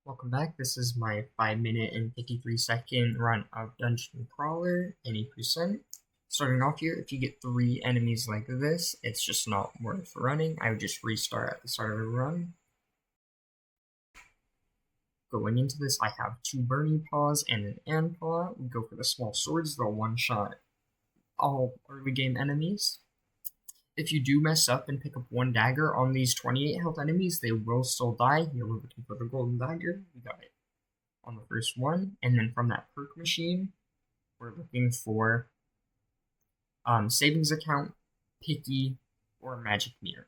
Welcome back. This is my 5-minute and 53-second run of Dungeon Crawler, any percent. Starting off here, if you get 3 enemies like this, it's just not worth running. I would just restart at the start of the run. Going into this, I have 2 Burning Paws and an Ant Paw. We go for the small swords, they'll one-shot all early game enemies. If you do mess up and pick up 1 dagger on these 28 health enemies, they will still die. Here we're looking for the golden dagger. We got it on the first one. And then from that perk machine, we're looking for savings account, picky, or magic mirror.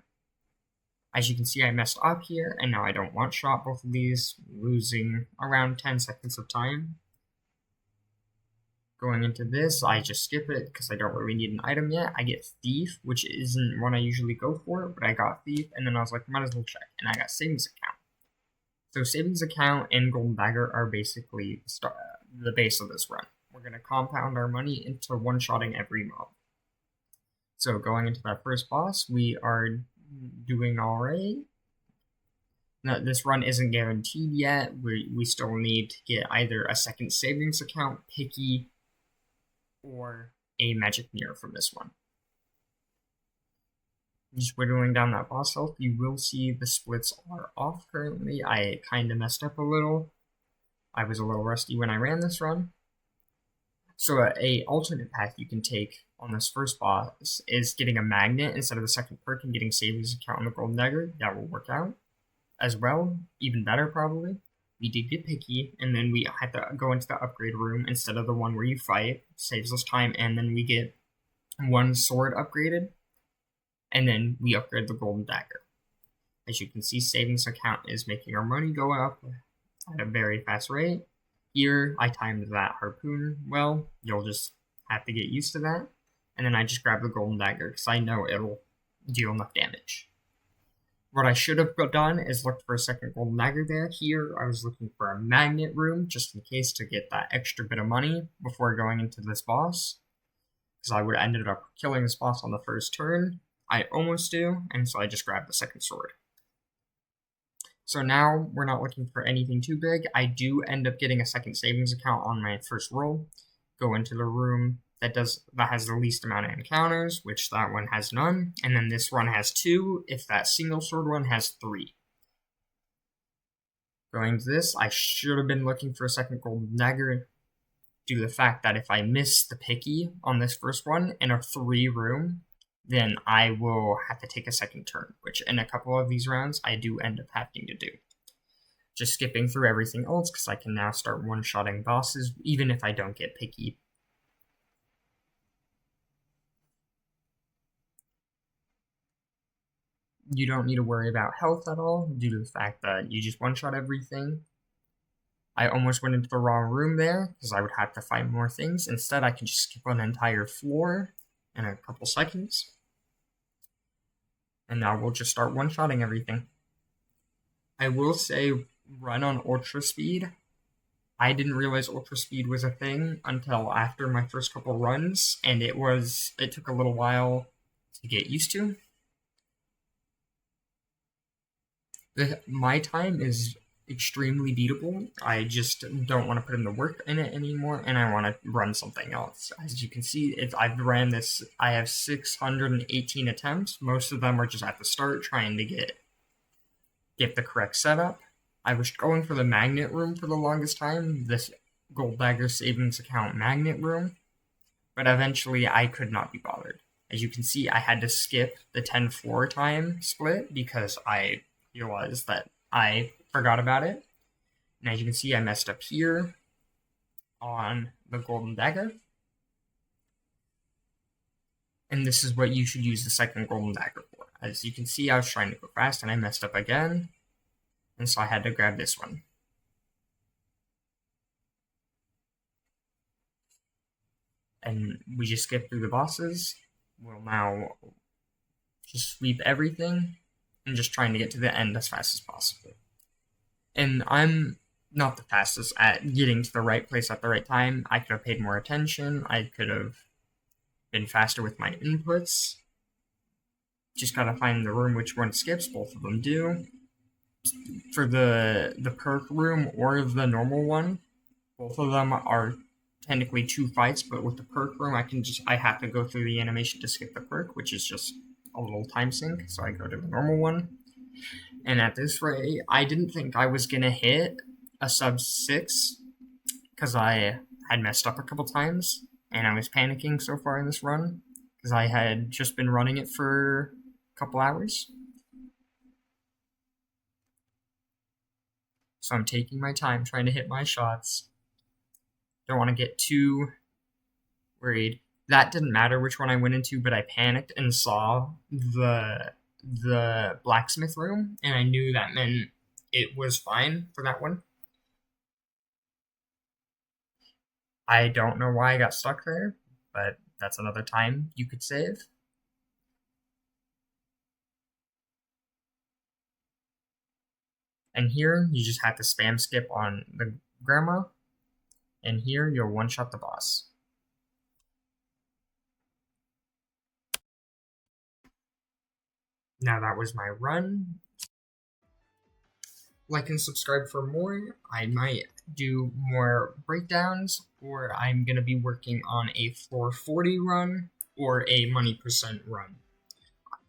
As you can see, I messed up here, and now I don't want shot both of these, losing around 10 seconds of time. Going into this, I just skip it because I don't really need an item yet. I get Thief, which isn't one I usually go for, but I got Thief, and then I was like, might as well check, and I got Savings Account. So Savings Account and Golden Dagger are basically the base of this run. We're going to compound our money into one-shotting every mob. So going into that first boss, we are doing alright. Now, this run isn't guaranteed yet. We still need to get either a second Savings Account, Picky, or a magic mirror from this one. Just whittling down that boss health, you will see the splits are off currently. I kind of messed up a little. I was a little rusty when I ran this run. So a alternate path you can take on this first boss is getting a magnet instead of the second perk and getting savings account on the golden dagger. That will work out as well, even better probably. We did get picky, and then we had to go into the upgrade room instead of the one where you fight. Saves us time, and then we get 1 sword upgraded, and then we upgrade the golden dagger. As you can see, savings account is making our money go up at a very fast rate. Here, I timed that harpoon well. You'll just have to get used to that. And then I just grab the golden dagger because I know it'll deal enough damage. What I should have done is looked for a second golden dagger there. Here, I was looking for a magnet room, just in case to get that extra bit of money before going into this boss. Because I would have ended up killing this boss on the first turn. I almost do, and so I just grabbed the second sword. So now, we're not looking for anything too big. I do end up getting a second savings account on my first roll. Go into the room that has the least amount of encounters, which that one has none, and then this one has 2, if that single sword one has 3. Going to this, I should have been looking for a second golden dagger due to the fact that if I miss the picky on this first one in a 3 room, then I will have to take a second turn, which in a couple of these rounds I do end up having to do. Just skipping through everything else because I can now start one-shotting bosses even if I don't get picky. You don't need to worry about health at all due to the fact that you just one-shot everything. I almost went into the wrong room there because I would have to fight more things. Instead, I can just skip an entire floor in a couple seconds. And now we'll just start one-shotting everything. I will say, run on ultra speed. I didn't realize ultra speed was a thing until after my first couple runs, and it took a little while to get used to. My time is extremely beatable. I just don't want to put in the work in it anymore, and I want to run something else. As you can see, I've ran this. I have 618 attempts. Most of them are just at the start, trying to get the correct setup. I was going for the magnet room for the longest time, this gold dagger savings account magnet room, but eventually I could not be bothered. As you can see, I had to skip the 10 floor time split because I realized that I forgot about it. And as you can see, I messed up here on the golden dagger. And this is what you should use the second golden dagger for. As you can see, I was trying to go fast and I messed up again. And so I had to grab this one. And we just skip through the bosses. We'll now just sweep everything and just trying to get to the end as fast as possible. And I'm not the fastest at getting to the right place at the right time. I could have paid more attention. I could have been faster with my inputs. Just gotta find the room which one skips. Both of them do. for the perk room or the normal one. Both of them are technically 2 fights, but with the perk room, I have to go through the animation to skip the perk, which is just a little time sink. So I go to the normal one, and at this rate, I didn't think I was gonna hit a sub 6 because I had messed up a couple times, and I was panicking so far in this run because I had just been running it for a couple hours. So I'm taking my time trying to hit my shots. Don't want to get too worried. That didn't matter which one I went into, but I panicked and saw the blacksmith room, and I knew that meant it was fine for that one. I don't know why I got stuck there, but that's another time you could save. And here, you just have to spam skip on the grandma, and here you'll one-shot the boss. Now that was my run. Like and subscribe for more. I might do more breakdowns, or I'm going to be working on a 440 run or a money percent run.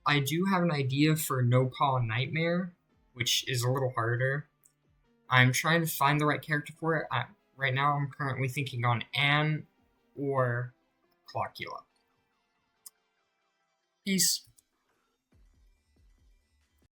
I do have an idea for No Paw Nightmare, which is a little harder. I'm trying to find the right character for it. Right now, I'm currently thinking on Anne or Clawler. Peace.